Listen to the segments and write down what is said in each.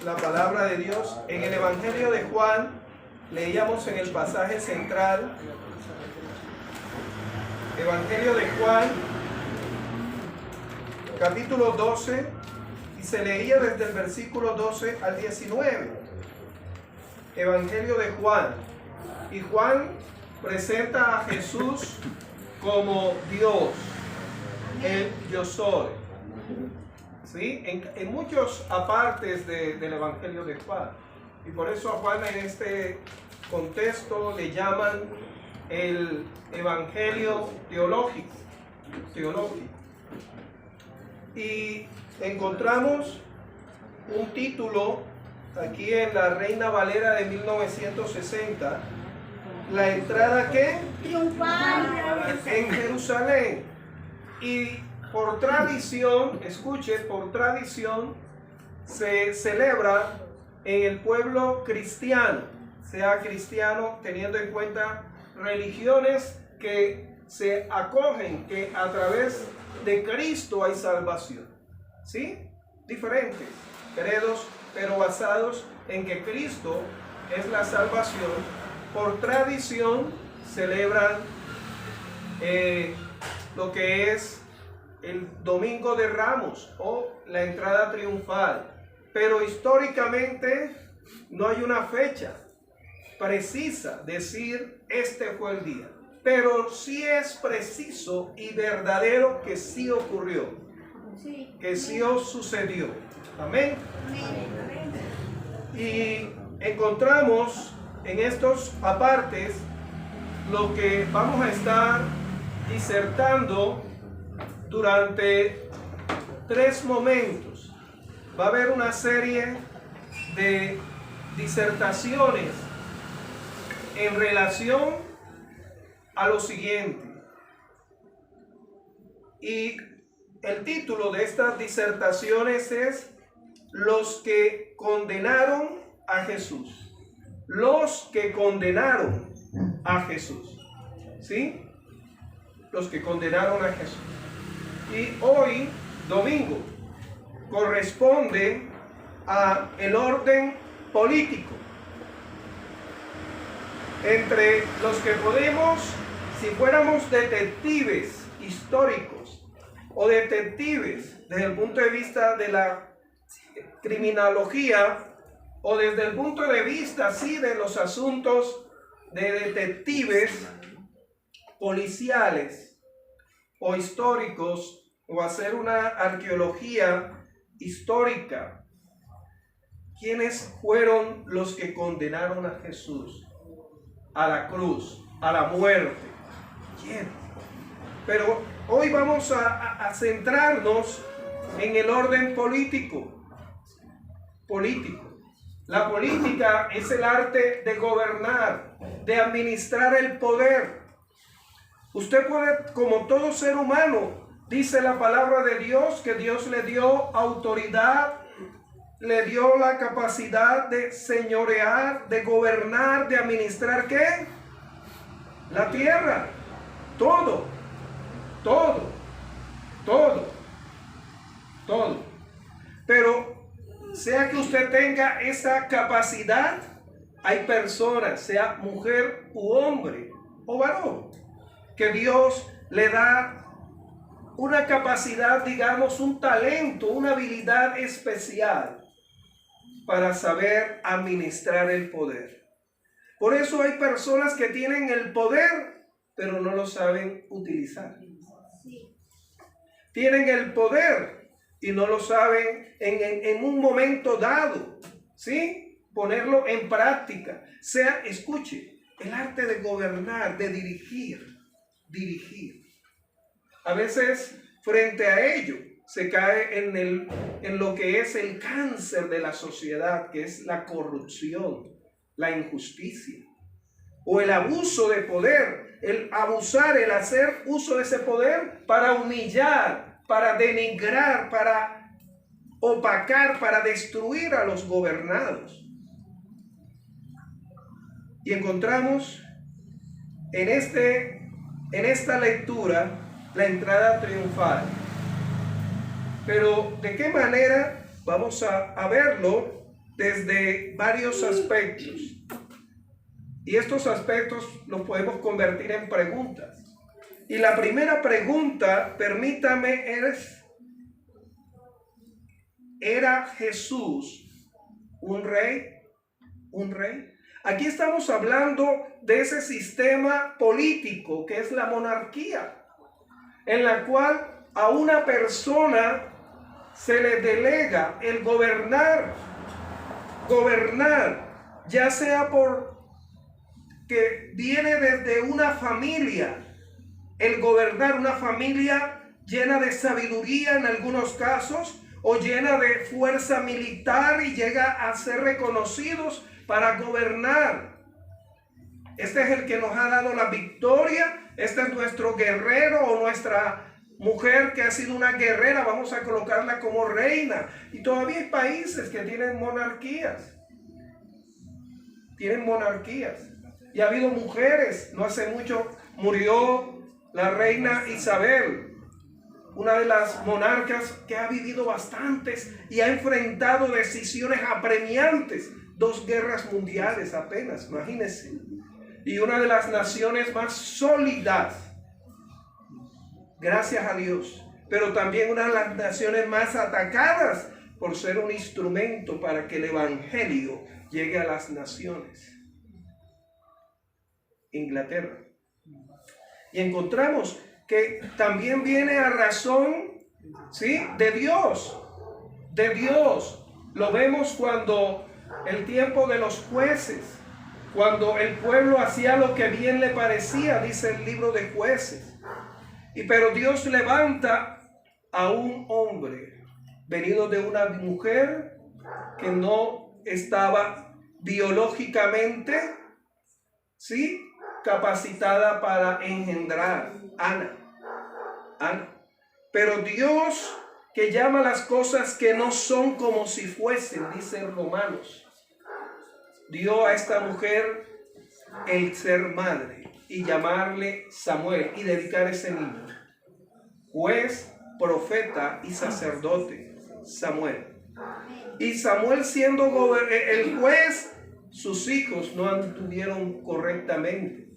la palabra de Dios. En el Evangelio de Juan, leíamos en el pasaje central, Evangelio de Juan, capítulo 12, y se leía desde el versículo 12 al 19. Evangelio de Juan. Y Juan presenta a Jesús como Dios, el yo soy. ¿Sí? En muchos apartes del Evangelio de Juan. Y por eso a Juan en este contexto le llaman el Evangelio teológico. Y encontramos un título aquí en la Reina Valera de 1960. La entrada, ¿qué? Triunfal en Jerusalén. Y por tradición, escuche, por tradición se celebra en el pueblo cristiano, sea cristiano teniendo en cuenta religiones que se acogen que a través de Cristo hay salvación. ¿Sí? Diferentes credos, pero basados en que Cristo es la salvación. Por tradición celebran lo que es el Domingo de Ramos o la entrada triunfal. Pero históricamente no hay una fecha precisa decir este fue el día. Pero sí es preciso y verdadero que sí ocurrió, que sí sucedió. Amén. Y encontramos en estos apartes lo que vamos a estar disertando durante 3 momentos. Va a haber una serie de disertaciones en relación a lo siguiente. Y el título de estas disertaciones es Los que condenaron a Jesús. Los que condenaron a Jesús. ¿Sí? Los que condenaron a Jesús. Y hoy, domingo, corresponde a el orden político. Entre los que podemos, si fuéramos detectives históricos o detectives desde el punto de vista de la criminología o desde el punto de vista, sí, de los asuntos de detectives policiales o históricos, o hacer una arqueología histórica, ¿quiénes fueron los que condenaron a Jesús a la cruz, a la muerte? ¿Quién? Pero hoy vamos a centrarnos en el orden político. La política es el arte de gobernar, de administrar el poder. Usted puede, como todo ser humano, dice la palabra de Dios, que Dios le dio autoridad, le dio la capacidad de señorear, de gobernar, de administrar, ¿qué? La tierra. Todo. Pero sea que usted tenga esa capacidad, hay personas, sea mujer u hombre o varón, que Dios le da una capacidad, digamos, un talento, una habilidad especial para saber administrar el poder. Por eso hay personas que tienen el poder, pero no lo saben utilizar. Tienen el poder y no lo saben en un momento dado, ¿sí? Ponerlo en práctica. Escuche, el arte de gobernar, de dirigir. A veces, frente a ello, se cae en lo que es el cáncer de la sociedad, que es la corrupción, la injusticia, o el abuso de poder, el abusar, el hacer uso de ese poder para humillar, para denigrar, para opacar, para destruir a los gobernados. Y encontramos en esta lectura la entrada triunfal. Pero ¿de qué manera vamos a verlo desde varios aspectos. Y estos aspectos los podemos convertir en preguntas. Y la primera pregunta, permítame, es: ¿era Jesús un rey? ¿Un rey? Aquí estamos hablando de ese sistema político que es la monarquía, en la cual a una persona se le delega el gobernar, ya sea por que viene desde una familia, el gobernar una familia llena de sabiduría en algunos casos, o llena de fuerza militar y llega a ser reconocidos para gobernar. Este es el que nos ha dado la victoria, este es nuestro guerrero o nuestra mujer que ha sido una guerrera, vamos a colocarla como reina. Y todavía hay países que tienen monarquías. Y ha habido mujeres, no hace mucho murió la reina Isabel, una de las monarcas que ha vivido bastantes y ha enfrentado decisiones apremiantes, 2 guerras mundiales apenas, imagínense, y una de las naciones más sólidas, gracias a Dios, pero también una de las naciones más atacadas por ser un instrumento para que el evangelio llegue a las naciones. Inglaterra. Y encontramos que también viene a razón, ¿sí?, de Dios. Lo vemos cuando el tiempo de los jueces, cuando el pueblo hacía lo que bien le parecía, dice el libro de Jueces. Pero Dios levanta a un hombre venido de una mujer que no estaba biológicamente, ¿sí?, capacitada para engendrar, Ana. Pero Dios, que llama las cosas que no son como si fuesen, dice Romanos, dio a esta mujer el ser madre y llamarle Samuel y dedicar a ese niño, juez, profeta y sacerdote, Samuel. Y Samuel siendo el juez, sus hijos no anduvieron correctamente.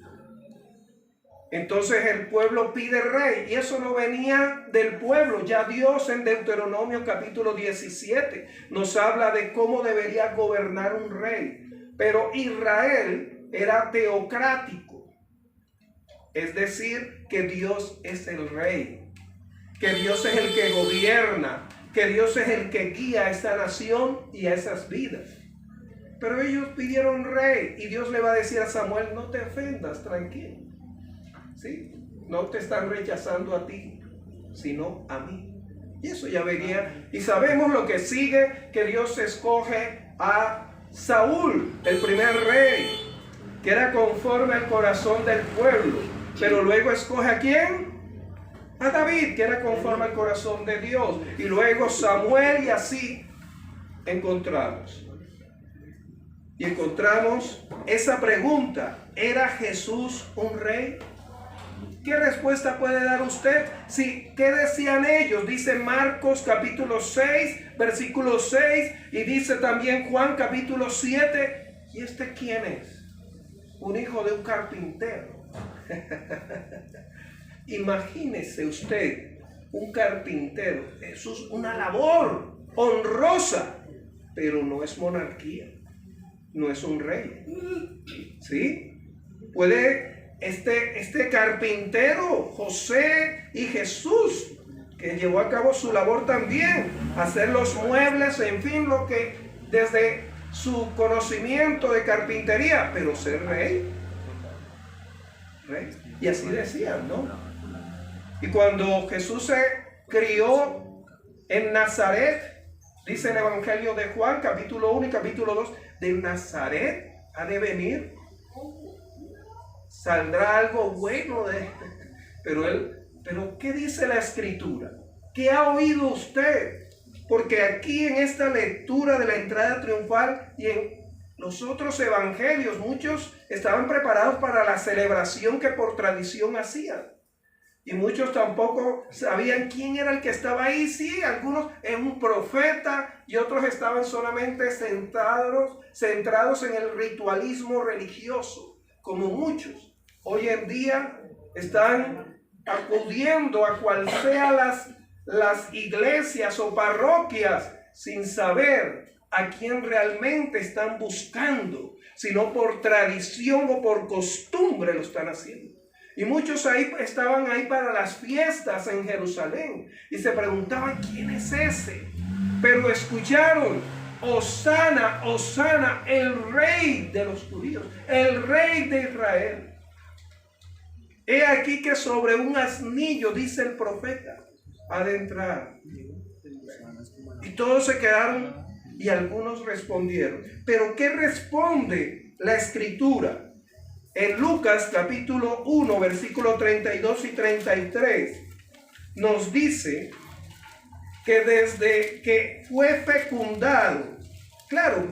Entonces el pueblo pide rey, y eso no venía del pueblo. Ya Dios en Deuteronomio capítulo 17 nos habla de cómo debería gobernar un rey. Pero Israel era teocrático, es decir, que Dios es el rey, que Dios es el que gobierna, que Dios es el que guía a esta nación y a esas vidas. Pero ellos pidieron rey, y Dios le va a decir a Samuel: no te ofendas, tranquilo. ¿Sí? No te están rechazando a ti, sino a mí. Y eso ya venía. Y sabemos lo que sigue, que Dios escoge a Saúl, el primer rey, que era conforme al corazón del pueblo. Pero luego escoge ¿a quién? A David, que era conforme al corazón de Dios. Y luego Samuel, y así encontramos. Y encontramos esa pregunta: ¿era Jesús un rey? ¿Qué respuesta puede dar usted? Sí, ¿qué decían ellos? Dice Marcos capítulo 6, versículo 6, y dice también Juan capítulo 7. ¿Y este quién es? Un hijo de un carpintero. Imagínese usted, un carpintero. Eso es una labor honrosa, pero no es monarquía, no es un rey. ¿Sí? Puede este carpintero, José y Jesús, que llevó a cabo su labor también, hacer los muebles, en fin, lo que desde su conocimiento de carpintería, pero ser rey. Y así decían, ¿no? Y cuando Jesús se crió en Nazaret, dice el Evangelio de Juan, capítulo 1 y capítulo 2, de Nazaret ha de venir, saldrá algo bueno de... Pero ¿qué dice la Escritura? ¿Qué ha oído usted? Porque aquí en esta lectura de la entrada triunfal y en los otros evangelios, muchos estaban preparados para la celebración que por tradición hacían. Y muchos tampoco sabían quién era el que estaba ahí. Sí, algunos en un profeta y otros estaban solamente centrados en el ritualismo religioso, como muchos. Hoy en día están acudiendo a cual sea las iglesias o parroquias sin saber a quién realmente están buscando, sino por tradición o por costumbre lo están haciendo. Y muchos estaban ahí para las fiestas en Jerusalén y se preguntaban quién es ese. Pero escucharon: Hosana, Hosana, el rey de los judíos, el rey de Israel. He aquí que sobre un asnillo, dice el profeta, ha de entrar. Y todos se quedaron y algunos respondieron. Pero ¿qué responde la escritura? En Lucas capítulo 1, versículos 32 y 33, nos dice que desde que fue fecundado, claro,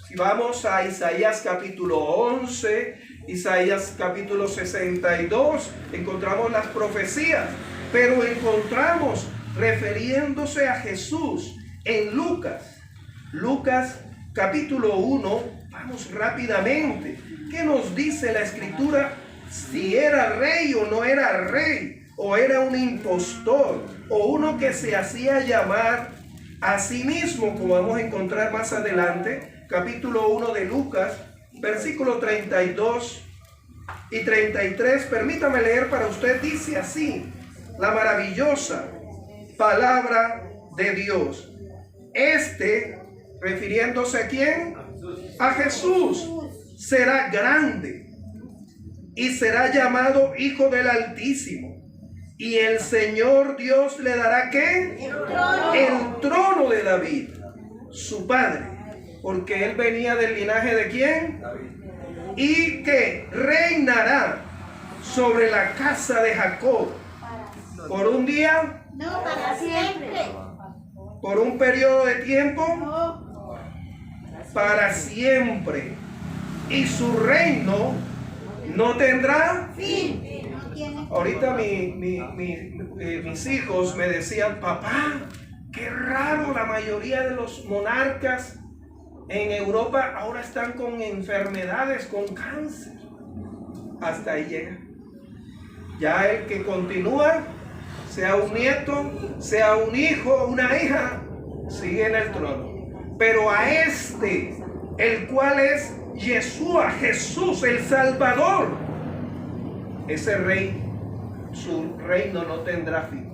si vamos a Isaías capítulo 11, Isaías capítulo 62, encontramos las profecías, pero encontramos refiriéndose a Jesús en Lucas capítulo 1, vamos rápidamente. ¿Qué nos dice la escritura? Si era rey o no era rey, o era un impostor, o uno que se hacía llamar a sí mismo, como vamos a encontrar más adelante, capítulo 1 de Lucas, versículo 32 y 33. Permítame leer para usted. Dice así la maravillosa palabra de Dios. Refiriéndose a ¿quién? A Jesús. Será grande y será llamado Hijo del Altísimo. Y el Señor Dios le dará ¿qué? El trono de David, su padre, porque él venía del linaje de ¿quién? Y que reinará sobre la casa de Jacob por un día, no, para siempre, por un periodo de tiempo, no, para siempre. Y su reino no tendrá fin. No tiene. Ahorita mis hijos me decían: papá, qué raro, la mayoría de los monarcas en Europa ahora están con enfermedades, con cáncer. Hasta ahí llega. Ya el que continúa, sea un nieto, sea un hijo, una hija, sigue en el trono. Pero a el cual es Yeshua, Jesús, el Salvador, ese rey, su reino no tendrá fin.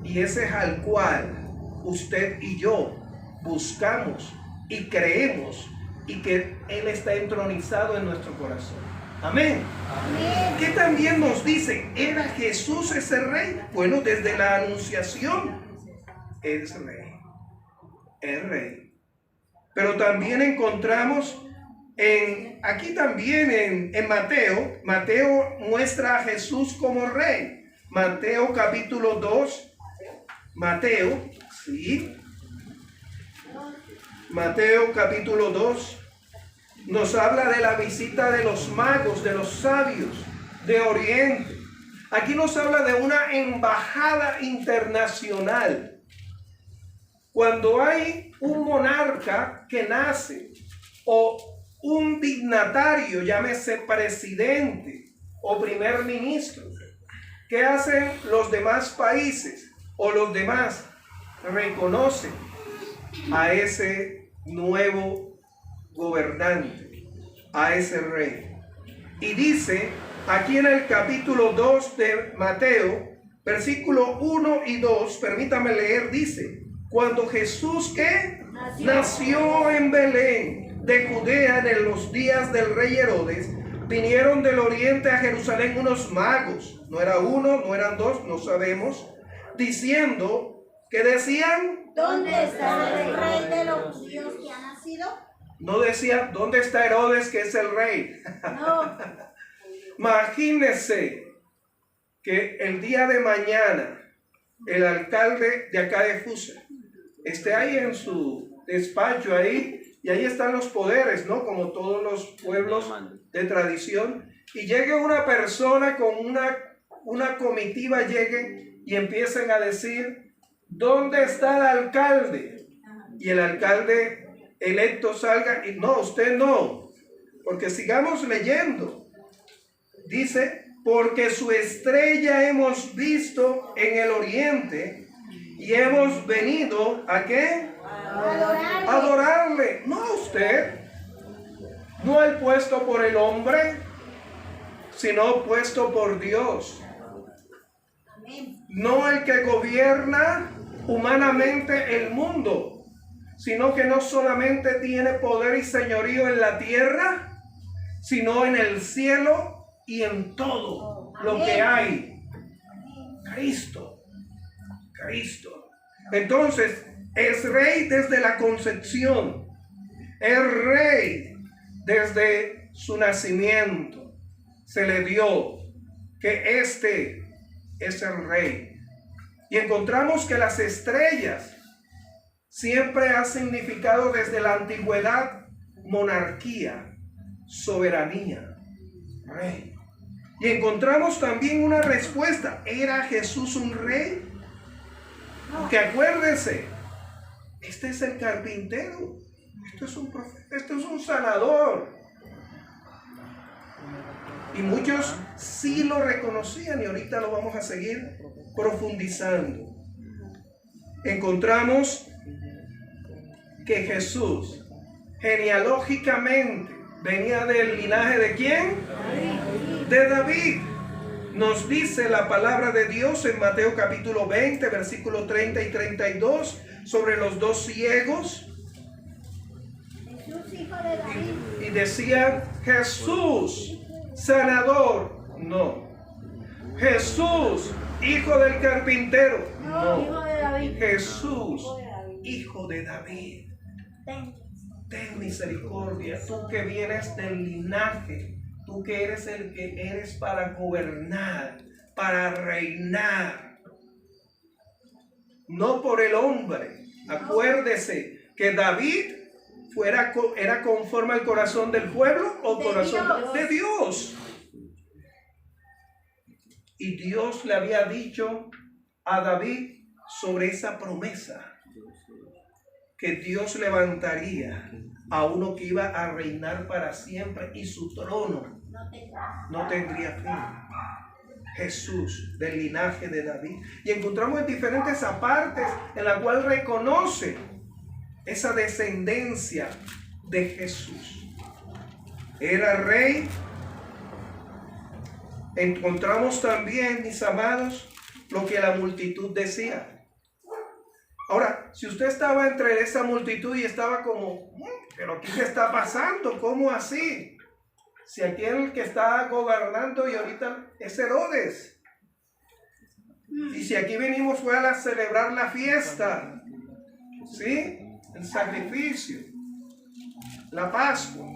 Y ese es al cual usted y yo buscamos y creemos, y que Él está entronizado en nuestro corazón. Amén. Amén. ¿Qué también nos dice? ¿Era Jesús ese rey? Bueno, desde la anunciación es rey. Es rey. Pero también encontramos aquí también en Mateo muestra a Jesús como rey. Mateo capítulo 2, Mateo capítulo 2 nos habla de la visita de los magos, de los sabios de Oriente. Aquí nos habla de una embajada internacional. Cuando hay un monarca que nace, o un dignatario, llámese presidente o primer ministro, ¿qué hacen los demás países o los demás? Reconocen a ese nuevo gobernante, a ese rey. Y dice aquí en el capítulo 2 de Mateo, versículo 1 y 2, permítame leer, dice: cuando Jesús ¿qué? Nació en Belén de Judea en los días del rey Herodes, vinieron del oriente a Jerusalén unos magos, no era uno, no eran dos, no sabemos, diciendo, ¿qué decían? ¿Dónde está el rey de los judíos que ha nacido? No decía, ¿dónde está Herodes, que es el rey? No. Imagínense que el día de mañana el alcalde de acá de Fusa esté ahí en su despacho ahí, y ahí están los poderes, ¿no? Como todos los pueblos de tradición, y llegue una persona con una comitiva, llegue y empiecen a decir, ¿dónde está el alcalde? Y el alcalde electo salga y no, usted no, porque sigamos leyendo. Dice, porque su estrella hemos visto en el oriente y hemos venido ¿a qué? A adorarle. No a usted, no el puesto por el hombre, sino puesto por Dios. No el que gobierna humanamente el mundo, sino que no solamente tiene poder y señorío en la tierra, sino en el cielo y en todo lo que hay. Cristo. Entonces, es rey desde la concepción, es rey desde su nacimiento. Se le dio que este es el rey. Y encontramos que las estrellas siempre han significado desde la antigüedad monarquía, soberanía, rey. Y encontramos también una respuesta. ¿Era Jesús un rey? Que acuérdense, este es el carpintero, esto es un profeta, esto es un sanador. Y muchos sí lo reconocían y ahorita lo vamos a seguir profundizando. Encontramos que Jesús genealógicamente venía del linaje ¿de quién? De David. Nos dice la palabra de Dios en Mateo capítulo 20, versículos 30 y 32, sobre los dos ciegos. Jesús, hijo de David. Y decían, Jesús, sanador. No. Jesús, hijo del carpintero. No. Hijo de David. Jesús, hijo de David. Ten misericordia, tú que vienes del linaje, tú que eres el que eres para gobernar, para reinar, no por el hombre. Acuérdese que David era conforme al corazón del pueblo o corazón de Dios. Y Dios le había dicho a David sobre esa promesa, que Dios levantaría a uno que iba a reinar para siempre y su trono no tendría fin. Jesús, del linaje de David. Y encontramos en diferentes partes en la cual reconoce esa descendencia de Jesús. Era rey. Encontramos también, mis amados, lo que la multitud decía. Ahora, si usted estaba entre esa multitud y estaba como, pero ¿qué está pasando? ¿Cómo así? Si aquel que está gobernando y ahorita es Herodes. Y si aquí venimos fue a celebrar la fiesta, ¿sí? El sacrificio, la Pascua,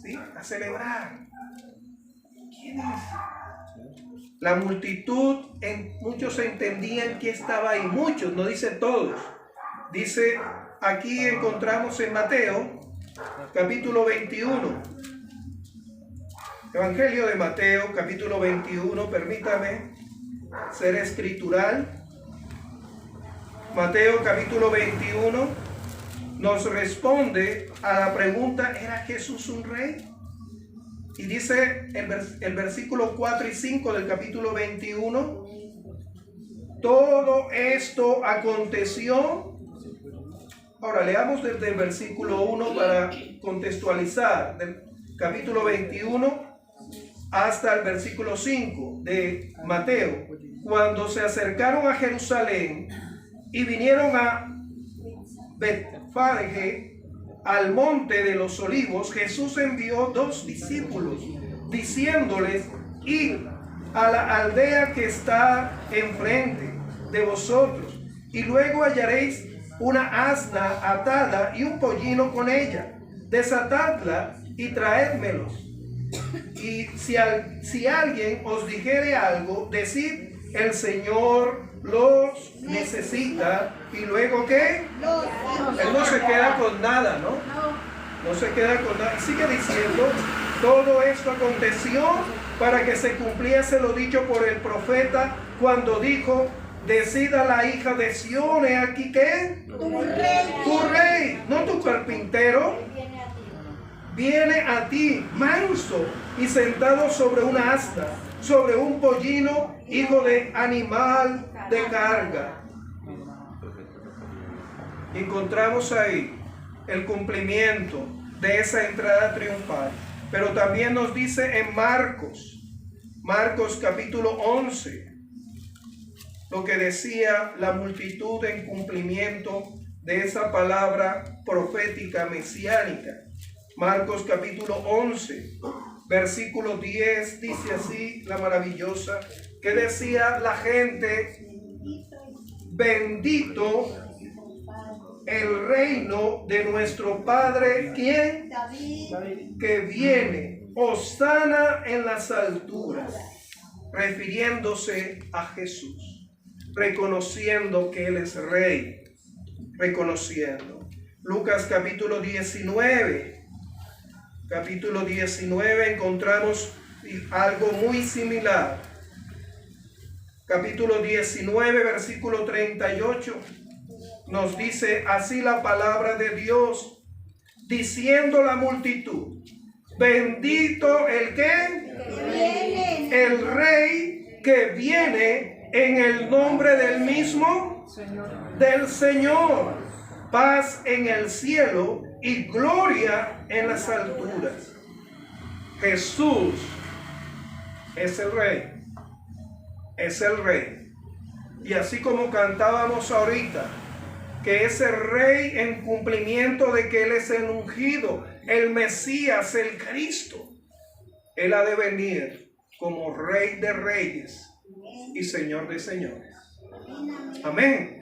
¿sí? A celebrar. ¿Quién es? La multitud, muchos entendían que estaba ahí, muchos, no dice todos. Dice, aquí encontramos en Mateo, capítulo 21. Evangelio de Mateo, capítulo 21, permítame ser escritural. Mateo, capítulo 21, nos responde a la pregunta, ¿era Jesús un rey? Y dice el versículo 4 y 5 del capítulo 21, todo esto aconteció. Ahora leamos desde el versículo 1 para contextualizar, del capítulo 21 hasta el versículo 5 de Mateo. Cuando se acercaron a Jerusalén y vinieron a Betfagé, al monte de los olivos, Jesús envió 2 discípulos, diciéndoles, id a la aldea que está enfrente de vosotros, y luego hallaréis una asna atada y un pollino con ella. Desatadla y traédmelos. Y si alguien os dijere algo, decid, el Señor los necesita. Y luego ¿qué? Él no se queda con nada, ¿no? No se queda con nada. Sigue diciendo, Todo esto aconteció para que se cumpliese lo dicho por el profeta cuando dijo: decida la hija de Sión, he aquí que tu rey, no tu carpintero, viene a ti manso y sentado sobre una asna, sobre un pollino, hijo de animal de carga. Encontramos ahí el cumplimiento de esa entrada triunfal. Pero también nos dice en Marcos capítulo 11, lo que decía la multitud en cumplimiento de esa palabra profética mesiánica. Marcos capítulo 11, versículo 10, dice así la maravillosa, que decía la gente: bendito el reino de nuestro Padre, ¿quién? David. Que viene, hosana en las alturas, refiriéndose a Jesús, reconociendo que Él es Rey, reconociendo. Lucas capítulo 19, encontramos algo muy similar. Capítulo 19, versículo 38. Nos dice así la palabra de Dios, diciendo la multitud: bendito el que, el Rey que viene en el nombre del mismo del Señor, paz en el cielo y gloria en las alturas. Jesús es el Rey, es el Rey. Y así como cantábamos ahorita, que es el Rey en cumplimiento de que Él es el ungido, el Mesías, el Cristo. Él ha de venir como Rey de reyes y Señor de señores. Amén.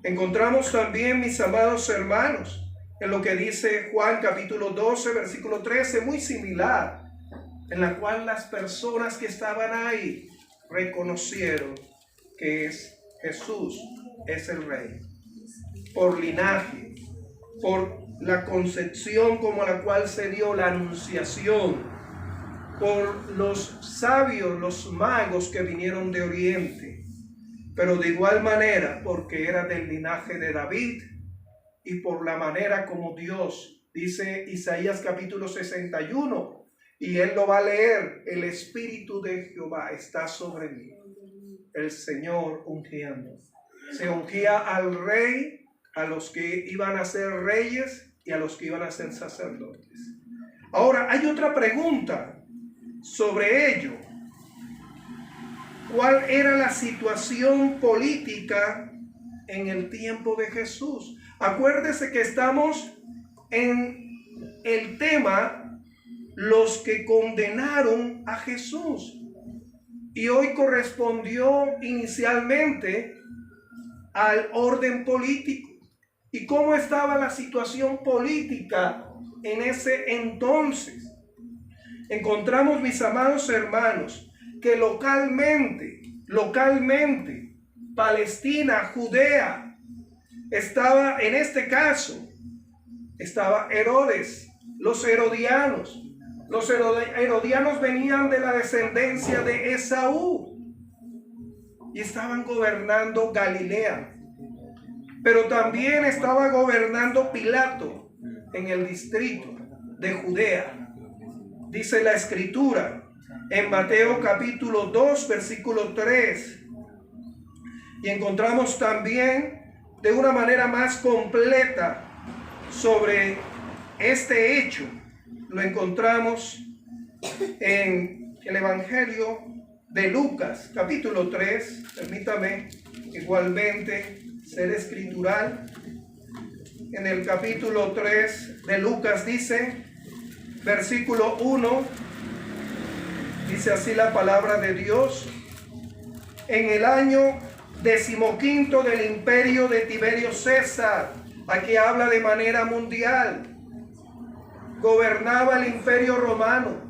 Encontramos también, mis amados hermanos, en lo que dice Juan capítulo 12, versículo 13, muy similar, en la cual las personas que estaban ahí reconocieron que es Jesús, es el Rey, por linaje, por la concepción como la cual se dio la anunciación, por los sabios, los magos que vinieron de Oriente, pero de igual manera porque era del linaje de David y por la manera como Dios, dice Isaías capítulo 61, y él lo va a leer: el Espíritu de Jehová está sobre mí, el Señor ungiendo. Se ungía al Rey, a los que iban a ser reyes y a los que iban a ser sacerdotes. Ahora, hay otra pregunta sobre ello. ¿Cuál era la situación política en el tiempo de Jesús? Acuérdese que estamos en el tema los que condenaron a Jesús. Y hoy correspondió inicialmente al orden político. ¿Y cómo estaba la situación política en ese entonces? Encontramos, mis amados hermanos, que localmente, Palestina, Judea, estaba, en este caso, estaba Herodes, los herodianos. Los herodianos venían de la descendencia de Esaú y estaban gobernando Galilea. Pero también estaba gobernando Pilato en el distrito de Judea. Dice la Escritura en Mateo capítulo 2, versículo 3. Y encontramos también de una manera más completa sobre este hecho. Lo encontramos en el Evangelio de Lucas, capítulo 3. Permítame igualmente ser escritural. En el capítulo 3 de Lucas dice, versículo 1, dice así la palabra de Dios: en el año 15 del imperio de Tiberio César, aquí habla de manera mundial, gobernaba el imperio romano,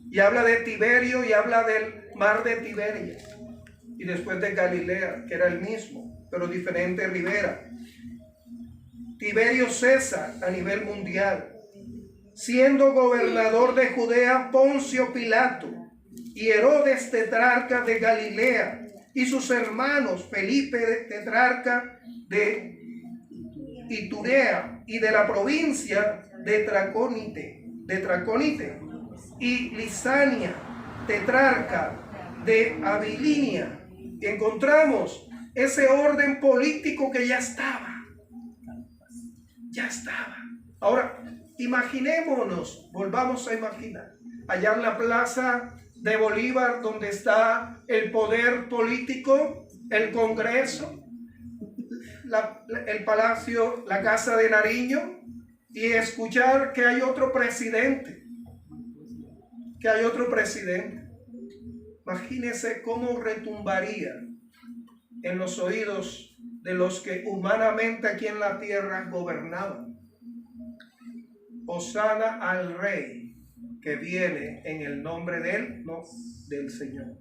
y habla de Tiberio y habla del mar de Tiberias, y después de Galilea, que era el mismo, pero diferente ribera. Tiberio César a nivel mundial. siendo gobernador de Judea Poncio Pilato, y Herodes tetrarca de Galilea, y sus hermanos Felipe tetrarca de Iturea y de la provincia de Traconite, y Lisania tetrarca de Abilinia. Y encontramos ese orden político que ya estaba. Ahora, imaginémonos, volvamos a imaginar, allá en la plaza de Bolívar, donde está el poder político, el Congreso, el Palacio, la Casa de Nariño, y escuchar que hay otro presidente. Imagínense cómo retumbaría en los oídos de los que humanamente aquí en la tierra gobernaban. Hosana al Rey que viene en el nombre de él, no del Señor.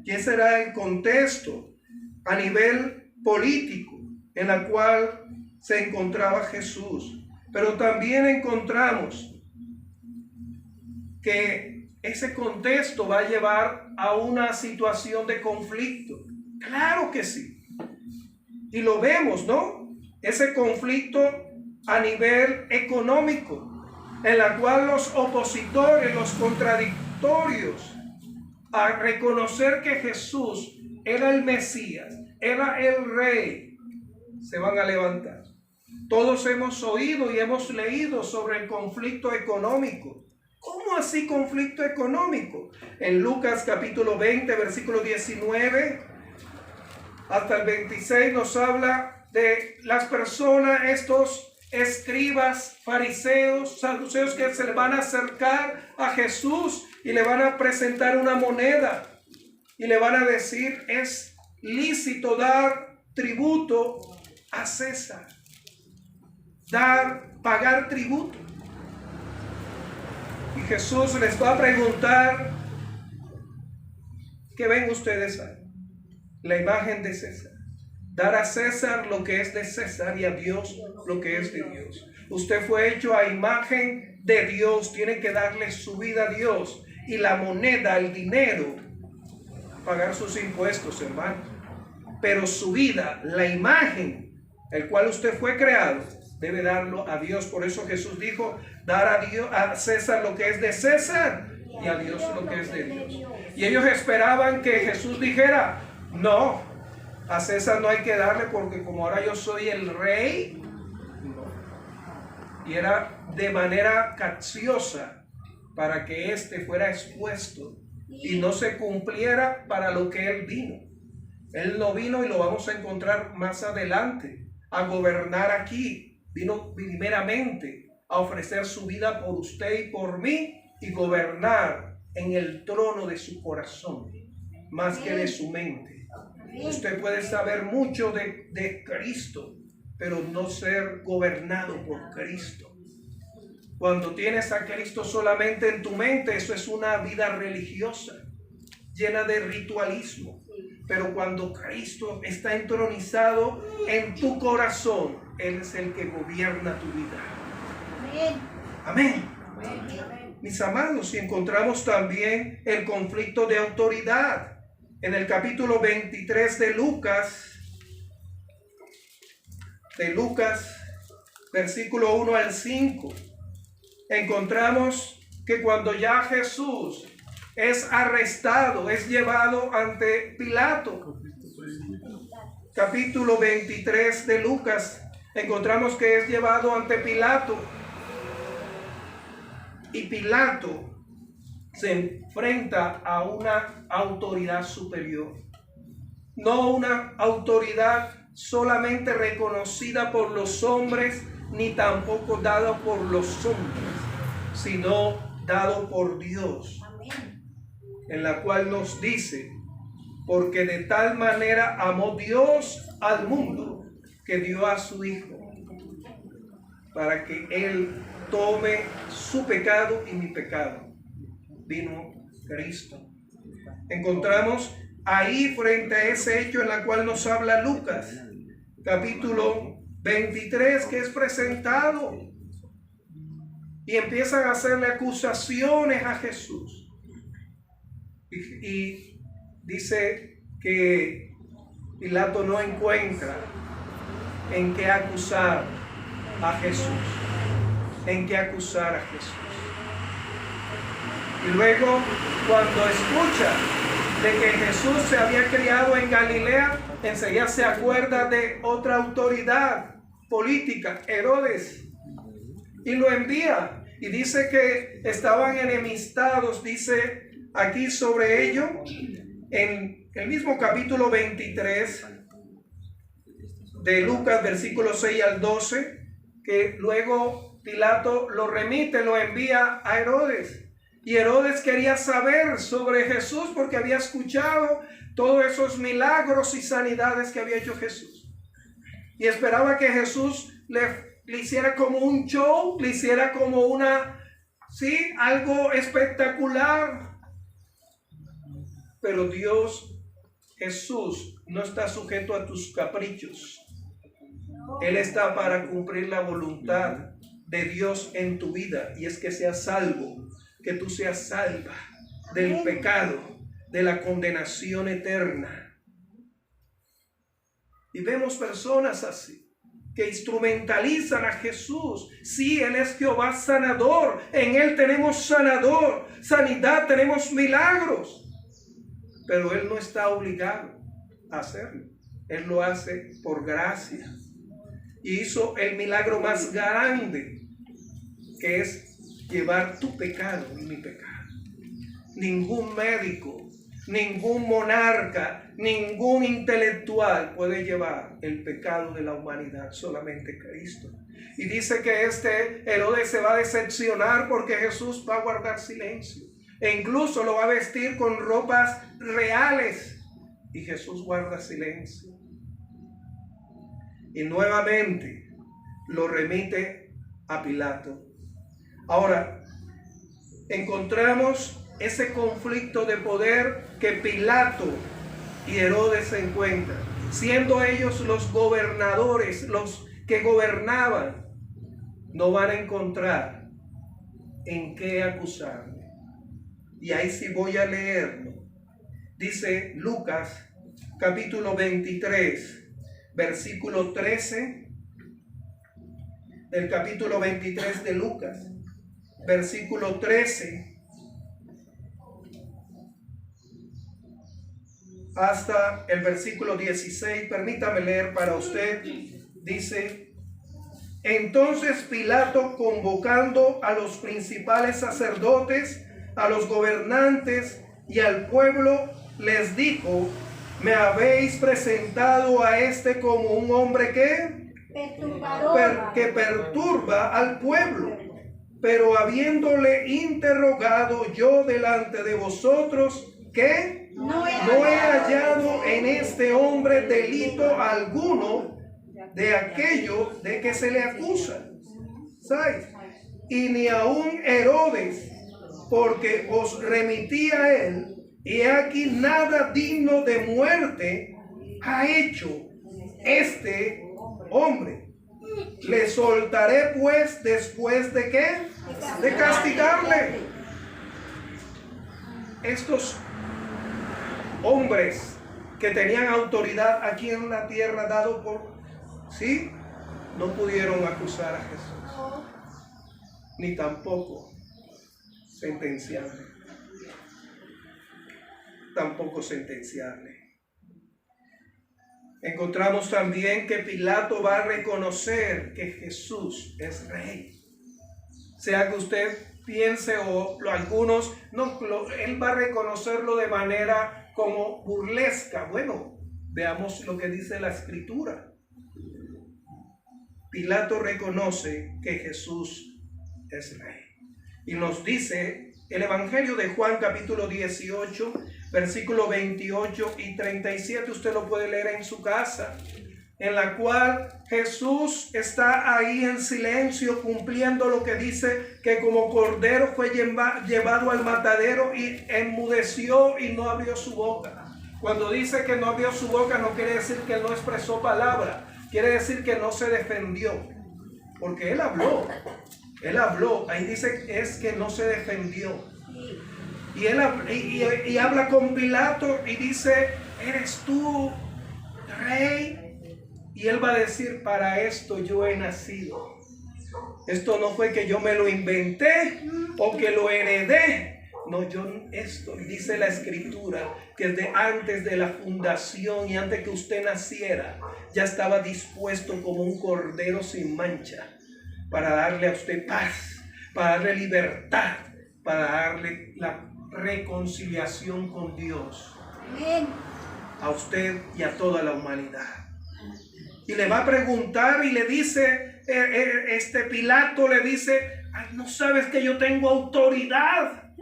Y ese era el contexto a nivel político en el cual se encontraba Jesús. Pero también encontramos que ese contexto va a llevar a una situación de conflicto. Claro que sí. Y lo vemos, ¿no? Ese conflicto a nivel económico, en la cual los opositores, los contradictorios, a reconocer que Jesús era el Mesías, era el Rey, se van a levantar. Todos hemos oído y hemos leído sobre el conflicto económico. ¿Cómo así conflicto económico? En Lucas capítulo 20, versículo 19 hasta el 26 nos habla de las personas, estos escribas, fariseos, saduceos, que se le van a acercar a Jesús y le van a presentar una moneda y le van a decir: es lícito dar tributo a César, pagar tributo. Y Jesús les va a preguntar: ¿qué ven ustedes ahí? La imagen de César. Dar a César lo que es de César y a Dios lo que es de Dios. Usted fue hecho a imagen de Dios, tiene que darle su vida a Dios. Y la moneda, el dinero, pagar sus impuestos, hermano. Pero su vida, la imagen, el cual usted fue creado, debe darlo a Dios. Por eso Jesús dijo: dar a César lo que es de César y a Dios lo que es de Dios. Y ellos esperaban que Jesús dijera: no, a César no hay que darle porque como ahora yo soy el rey. No. Y era de manera capciosa para que éste fuera expuesto y no se cumpliera para lo que él vino. Él no vino, y lo vamos a encontrar más adelante, a gobernar aquí. Vino primeramente a ofrecer su vida por usted y por mí y gobernar en el trono de su corazón, más que de su mente. Usted puede saber mucho de Cristo, pero no ser gobernado por Cristo. Cuando tienes a Cristo solamente en tu mente, eso es una vida religiosa, llena de ritualismo. Pero cuando Cristo está entronizado en tu corazón, Él es el que gobierna tu vida. Amén. Amén. Mis amados, y encontramos también el conflicto de autoridad. En el capítulo 23 de Lucas, versículo 1 al 5, encontramos que cuando ya Jesús es arrestado, es llevado ante Pilato. Capítulo 23 de Lucas, encontramos que es llevado ante Pilato. Y Pilato se enfrenta a una autoridad superior. No una autoridad solamente reconocida por los hombres, ni tampoco dada por los hombres, sino dado por Dios. En la cual nos dice: porque de tal manera amó Dios al mundo, que dio a su Hijo, para que Él tome su pecado y mi pecado. Vino Cristo. Encontramos ahí, frente a ese hecho en la cual nos habla Lucas, capítulo 23, que es presentado y empiezan a hacerle acusaciones a Jesús. Y dice que Pilato no encuentra en qué acusar a Jesús. En qué acusar a Jesús. Y luego, cuando escucha de que Jesús se había criado en Galilea, enseguida se acuerda de otra autoridad política, Herodes, y lo envía. Y dice que estaban enemistados, dice aquí sobre ello, en el mismo capítulo 23 de Lucas, versículos 6 al 12, que luego Pilato lo remite, lo envía a Herodes. Y Herodes quería saber sobre Jesús porque había escuchado todos esos milagros y sanidades que había hecho Jesús. Y esperaba que Jesús le hiciera como un show, le hiciera como algo espectacular. Pero Dios, Jesús, no está sujeto a tus caprichos. Él está para cumplir la voluntad de Dios en tu vida, y es que seas salvo, que tú seas salva del pecado, de la condenación eterna. Y vemos personas así, que instrumentalizan a Jesús. Sí, Él es Jehová sanador, en Él tenemos sanidad, tenemos milagros, pero Él no está obligado a hacerlo. Él lo hace por gracia. Y hizo el milagro más grande, que es llevar tu pecado y mi pecado. Ningún médico, ningún monarca, ningún intelectual puede llevar el pecado de la humanidad, solamente Cristo. Y dice que Herodes se va a decepcionar porque Jesús va a guardar silencio. E incluso lo va a vestir con ropas reales. Y Jesús guarda silencio. Y nuevamente lo remite a Pilato. Ahora, encontramos ese conflicto de poder que Pilato y Herodes se encuentran, siendo ellos los gobernadores, los que gobernaban. No van a encontrar en qué acusarle. Y ahí sí voy a leerlo. Dice Lucas capítulo 23, versículo 13, del capítulo 23 de Lucas, versículo 13 hasta el versículo 16. Permítame leer para usted. Dice: entonces Pilato, convocando a los principales sacerdotes, a los gobernantes y al pueblo, les dijo: me habéis presentado a este como un hombre que perturba al pueblo. Pero habiéndole interrogado yo delante de vosotros, que no he hallado en este hombre delito alguno de aquello de que se le acusa. ¿Sabes? Y ni aun Herodes, porque os remití a él. Y aquí nada digno de muerte ha hecho este hombre. Le soltaré pues después de ¿qué? De castigarle. Estos hombres que tenían autoridad aquí en la tierra dado por sí, no pudieron acusar a Jesús, ni tampoco sentenciarle. Encontramos también que Pilato va a reconocer que Jesús es rey. Sea que usted piense o algunos, no, él va a reconocerlo de manera como burlesca. Bueno, veamos lo que dice la Escritura. Pilato reconoce que Jesús es rey. Y nos dice el Evangelio de Juan capítulo 18, versículo 28 y 37, usted lo puede leer en su casa, en la cual Jesús está ahí en silencio cumpliendo lo que dice, que como cordero fue llevado al matadero y enmudeció y no abrió su boca. Cuando dice que no abrió su boca, no quiere decir que él no expresó palabra, quiere decir que no se defendió, porque él habló. Él habló, ahí dice es que no se defendió. Y él y habla con Pilato y dice, ¿eres tú rey? Y él va a decir, para esto yo he nacido. Esto no fue que yo me lo inventé o que lo heredé. No, esto dice la escritura que desde antes de la fundación y antes que usted naciera, ya estaba dispuesto como un cordero sin mancha para darle a usted paz, para darle libertad, para darle la reconciliación con Dios. Amén. A usted y a toda la humanidad. Y le va a preguntar y le dice, Pilato le dice, ¿no sabes que yo tengo autoridad?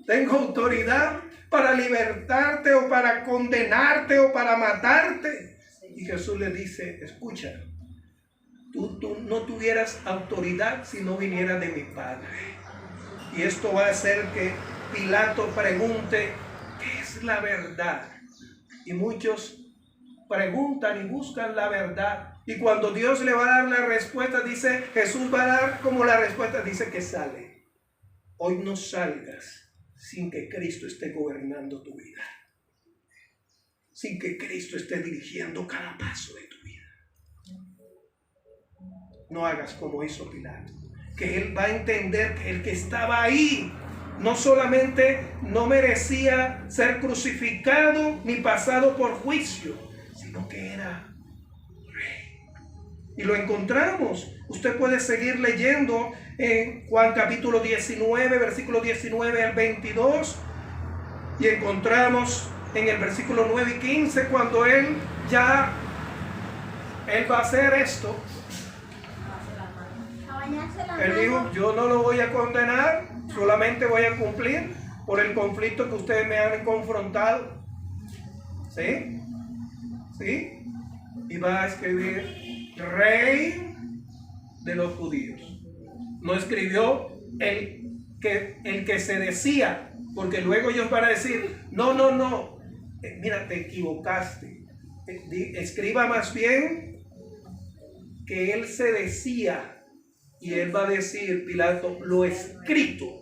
Tengo autoridad para libertarte o para condenarte o para matarte. Y Jesús le dice, escucha, tú no tuvieras autoridad si no viniera de mi Padre. Y esto va a hacer que Pilato pregunte, ¿qué es la verdad? Y muchos preguntan y buscan la verdad. Y cuando Dios le va a dar la respuesta, dice, Jesús va a dar como la respuesta, dice que sale. Hoy no salgas sin que Cristo esté gobernando tu vida. Sin que Cristo esté dirigiendo cada paso de tu vida. No hagas como hizo Pilato. Que él va a entender que el que estaba ahí no solamente no merecía ser crucificado ni pasado por juicio, sino que era rey. Y lo encontramos. Usted puede seguir leyendo en Juan capítulo 19, versículo 19 al 22. Y encontramos en el versículo 9 y 15 cuando él va a hacer esto. Él dijo, yo no lo voy a condenar, solamente voy a cumplir por el conflicto que ustedes me han confrontado. ¿Sí? ¿Sí? Y va a escribir Rey de los judíos. No escribió el que se decía, porque luego ellos van a decir, no, mira, te equivocaste. Escriba más bien que él se decía. Y él va a decir, Pilato, lo escrito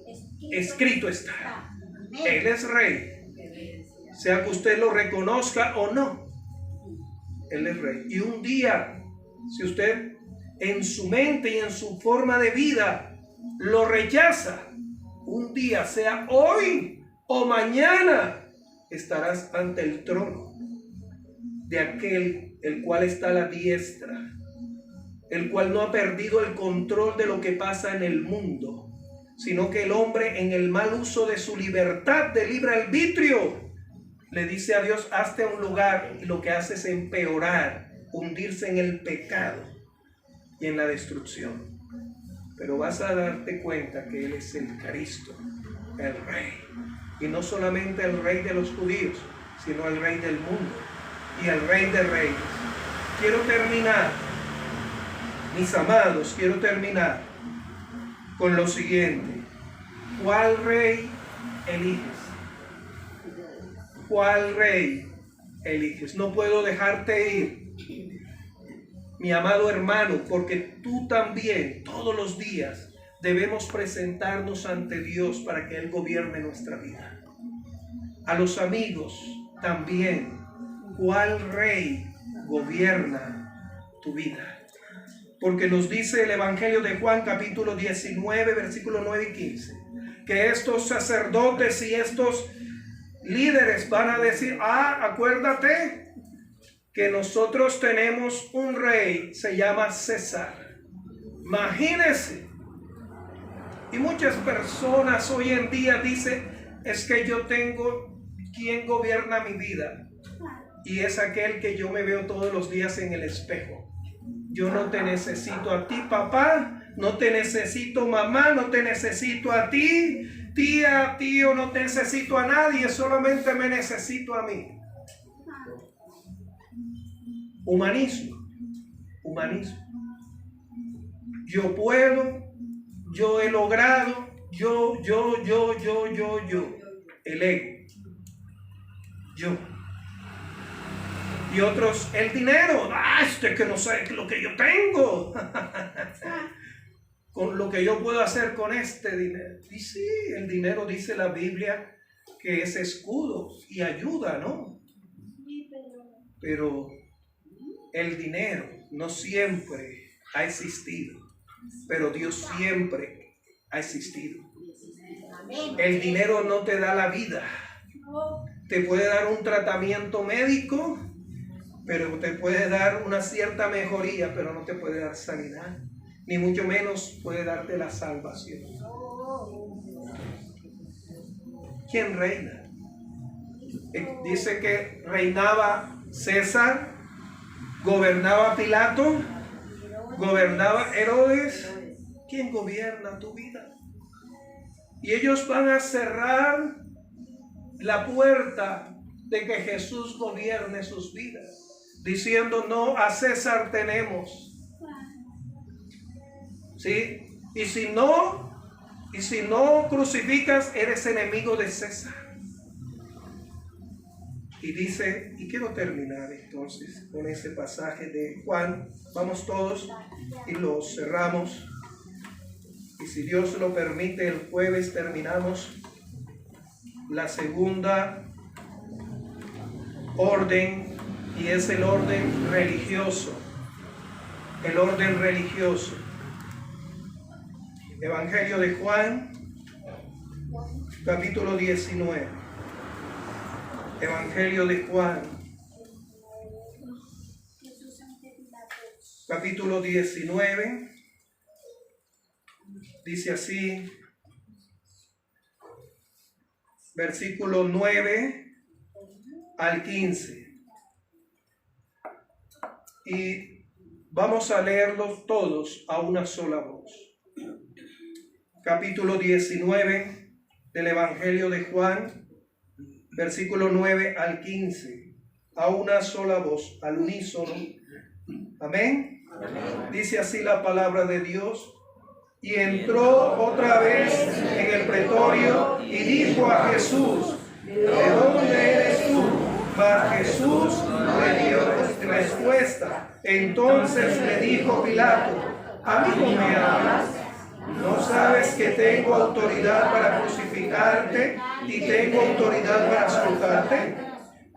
está. Él es rey. Sea que usted lo reconozca o no, él es rey. Y un día, si usted en su mente y en su forma de vida lo rechaza, un día, sea hoy o mañana, estarás ante el trono de aquel el cual está a la diestra, el cual no ha perdido el control de lo que pasa en el mundo, sino que el hombre en el mal uso de su libertad de libre arbitrio le dice a Dios, hazte un lugar, y lo que hace es empeorar, hundirse en el pecado y en la destrucción. Pero vas a darte cuenta que Él es el Cristo, el Rey, y no solamente el Rey de los judíos, sino el Rey del mundo y el Rey de reyes. Quiero terminar, mis amados, con lo siguiente. ¿Cuál rey eliges? ¿Cuál rey eliges? No puedo dejarte ir, mi amado hermano, porque tú también, todos los días, debemos presentarnos ante Dios para que Él gobierne nuestra vida. A los amigos también, ¿cuál rey gobierna tu vida? Porque nos dice el Evangelio de Juan capítulo 19, versículos 9 y 15, que estos sacerdotes y estos líderes van a decir, acuérdate que nosotros tenemos un rey, se llama César. Imagínense. Y muchas personas hoy en día dicen, es que yo tengo quien gobierna mi vida. Y es aquel que yo me veo todos los días en el espejo. Yo no te necesito a ti, papá, no te necesito, mamá, no te necesito a ti, tía, tío, no te necesito a nadie, solamente me necesito a mí. Humanismo. Yo puedo, yo he logrado, yo. El ego. Yo. Y otros, el dinero. Que no sé lo que yo tengo. con lo que yo puedo hacer con este dinero. Y sí, el dinero, dice la Biblia, que es escudo y ayuda, ¿no? Pero el dinero no siempre ha existido, pero Dios siempre ha existido. El dinero no te da la vida. Te puede dar un tratamiento médico, pero te puede dar una cierta mejoría, pero no te puede dar sanidad, ni mucho menos puede darte la salvación. ¿Quién reina? Dice que reinaba César, gobernaba Pilato, gobernaba Herodes. ¿Quién gobierna tu vida? Y ellos van a cerrar la puerta de que Jesús gobierne sus vidas, diciendo: no, a César tenemos. ¿Sí? Y si no crucificas, eres enemigo de César. Y dice, y quiero terminar entonces con ese pasaje de Juan. Vamos todos y lo cerramos. Y si Dios lo permite, el jueves terminamos la segunda orden, y es el orden religioso. El orden religioso. Evangelio de Juan, capítulo 19. Evangelio de Juan, capítulo 19. Dice así, versículo 9 al 15. Y vamos a leerlos todos a una sola voz. Capítulo 19 del Evangelio de Juan, versículo 9 al 15, a una sola voz, al unísono. Amén. Dice así la palabra de Dios. Y entró otra vez en el pretorio y dijo a Jesús: ¿de dónde eres tú? Mas Jesús le dio respuesta. Entonces le dijo Pilato: ¿a mí no me amas? ¿No sabes que tengo autoridad para crucificarte y tengo autoridad para soltarte?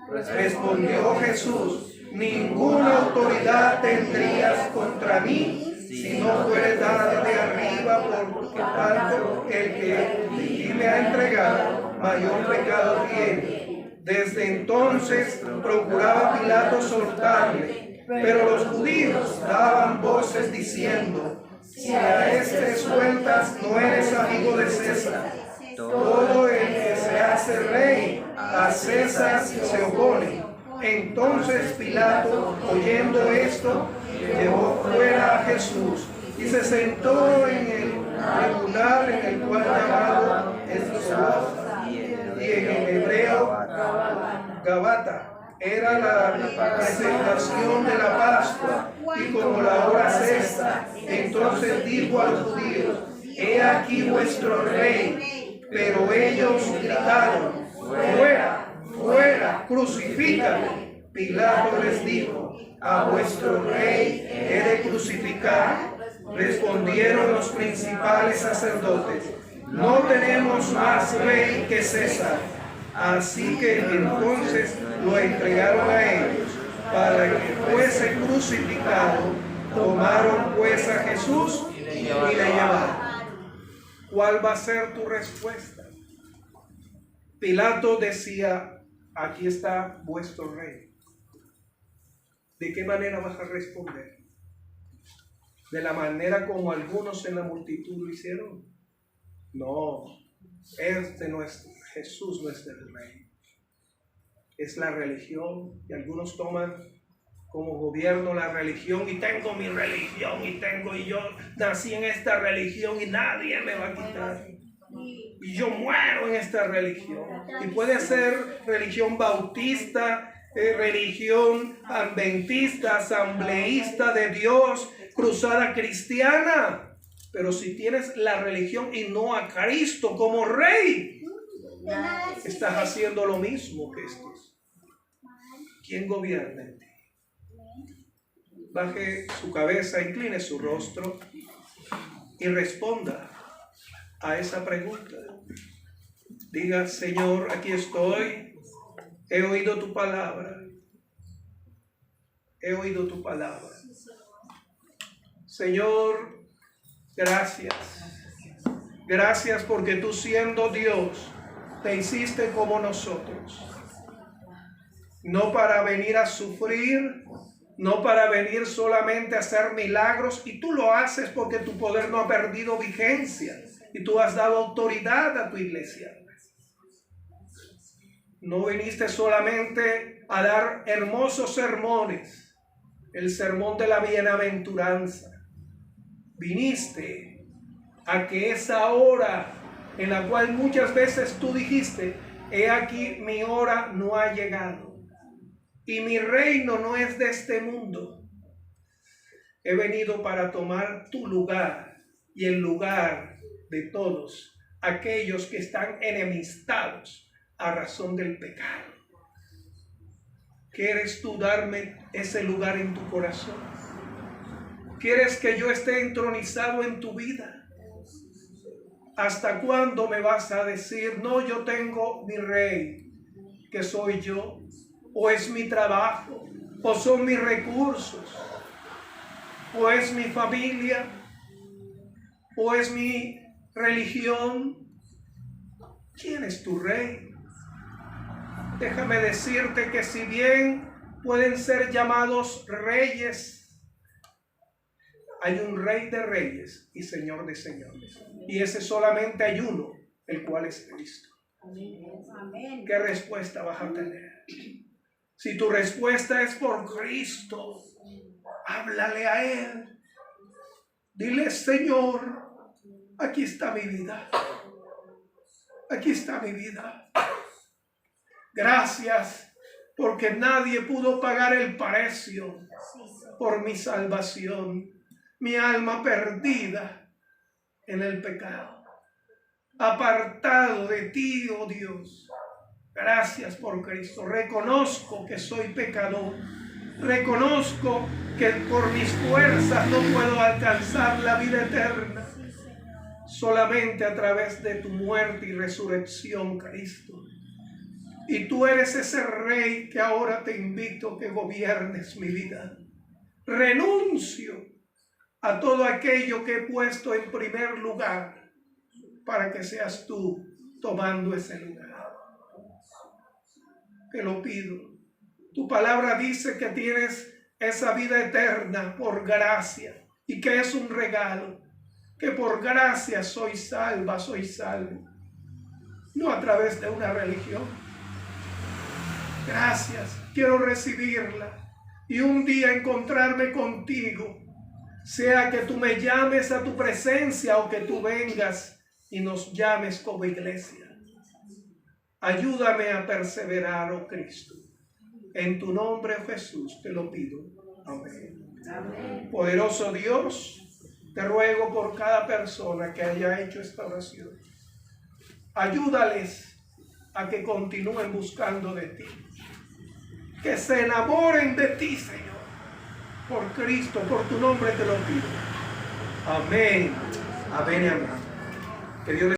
Respondió Jesús: ninguna autoridad tendrías contra mí si no fuere dada de arriba, por tanto el que me ha entregado mayor pecado tiene. Desde entonces procuraba Pilato soltarle, pero los judíos daban voces diciendo: si a este sueltas, no eres amigo de César. Todo el que se hace rey, a César se opone. Entonces Pilato, oyendo esto, llevó fuera a Jesús y se sentó en el tribunal en el cual llamado Gabata, y en el hebreo Gabata. Era la presentación de la Pascua, y como la hora sexta, entonces dijo a los judíos: he aquí vuestro rey. Pero ellos gritaron: fuera, fuera, crucifícale. Pilato les dijo: a vuestro rey he de crucificar. Respondieron los principales sacerdotes: no tenemos más rey que César. Así que entonces lo entregaron a ellos para que fuese crucificado. Tomaron pues a Jesús y le llevaron. ¿Cuál va a ser tu respuesta? Pilato decía: aquí está vuestro rey. ¿De qué manera vas a responder? ¿De la manera como algunos en la multitud lo hicieron? No, este no es Jesús, no es el rey. Es la religión, y algunos toman como gobierno la religión, y tengo mi religión, y yo nací en esta religión y nadie me va a quitar. Y yo muero en esta religión. Y puede ser religión bautista, religión adventista, asambleísta de Dios, cruzada cristiana. Pero si tienes la religión y no a Cristo como rey, estás haciendo lo mismo que estos. ¿Quién gobierna en ti? Baje su cabeza, incline su rostro. y responda a esa pregunta. Diga: Señor, aquí estoy, he oído tu palabra, he oído tu palabra. Señor, gracias. Gracias porque tú, siendo Dios, te hiciste como nosotros. No para venir a sufrir, no para venir solamente a hacer milagros, y tú lo haces porque tu poder no ha perdido vigencia y tú has dado autoridad a tu iglesia. No viniste solamente a dar hermosos sermones, el sermón de la bienaventuranza. Viniste a que esa hora en la cual muchas veces tú dijiste: he aquí, mi hora no ha llegado y mi reino no es de este mundo. He venido para tomar tu lugar y el lugar de todos aquellos que están enemistados a razón del pecado. ¿Quieres tú darme ese lugar en tu corazón? ¿Quieres que yo esté entronizado en tu vida? ¿Hasta cuándo me vas a decir: no, yo tengo mi rey, que soy yo, o es mi trabajo, o son mis recursos, o es mi familia, o es mi religión? ¿Quién es tu rey? Déjame decirte que si bien pueden ser llamados reyes, hay un Rey de reyes y Señor de señores. Y ese solamente hay uno, el cual es Cristo. Amén. ¿Qué respuesta vas a tener? Si tu respuesta es por Cristo, háblale a Él. Dile: Señor, aquí está mi vida. Aquí está mi vida. Gracias, porque nadie pudo pagar el precio por mi salvación. Mi alma perdida en el pecado, apartado de ti, oh Dios. Gracias por Cristo. Reconozco que soy pecador. Reconozco que por mis fuerzas no puedo alcanzar la vida eterna. Solamente a través de tu muerte y resurrección, Cristo. Y tú eres ese Rey que ahora te invito que gobiernes mi vida. Renuncio a todo aquello que he puesto en primer lugar para que seas tú tomando ese lugar. Te lo pido. Tu palabra dice que tienes esa vida eterna por gracia y que es un regalo, que por gracia soy salva, soy salvo, no a través de una religión. Gracias, quiero recibirla y un día encontrarme contigo, sea que tú me llames a tu presencia o que tú vengas y nos llames como iglesia. Ayúdame a perseverar, oh Cristo. En tu nombre, Jesús, te lo pido. Amén. Amén. Poderoso Dios, te ruego por cada persona que haya hecho esta oración. Ayúdales a que continúen buscando de ti. Que se enamoren de ti, Señor. Por Cristo, por tu nombre te lo pido. Amén. Amén y amén. Que Dios les